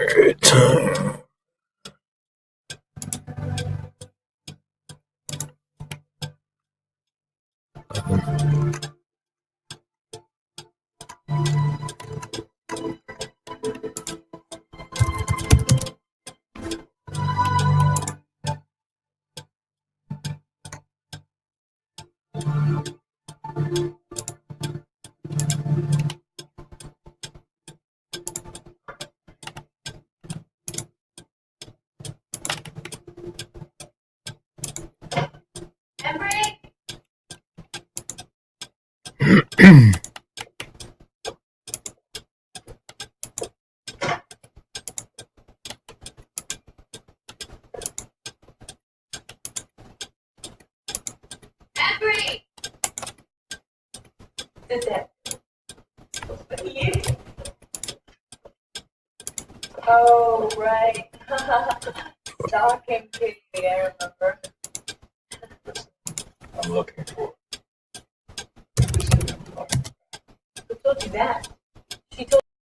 Time. Embry! Sit there. You? Oh, right. Stalking kitty, I remember. I'm looking for. Who told you that?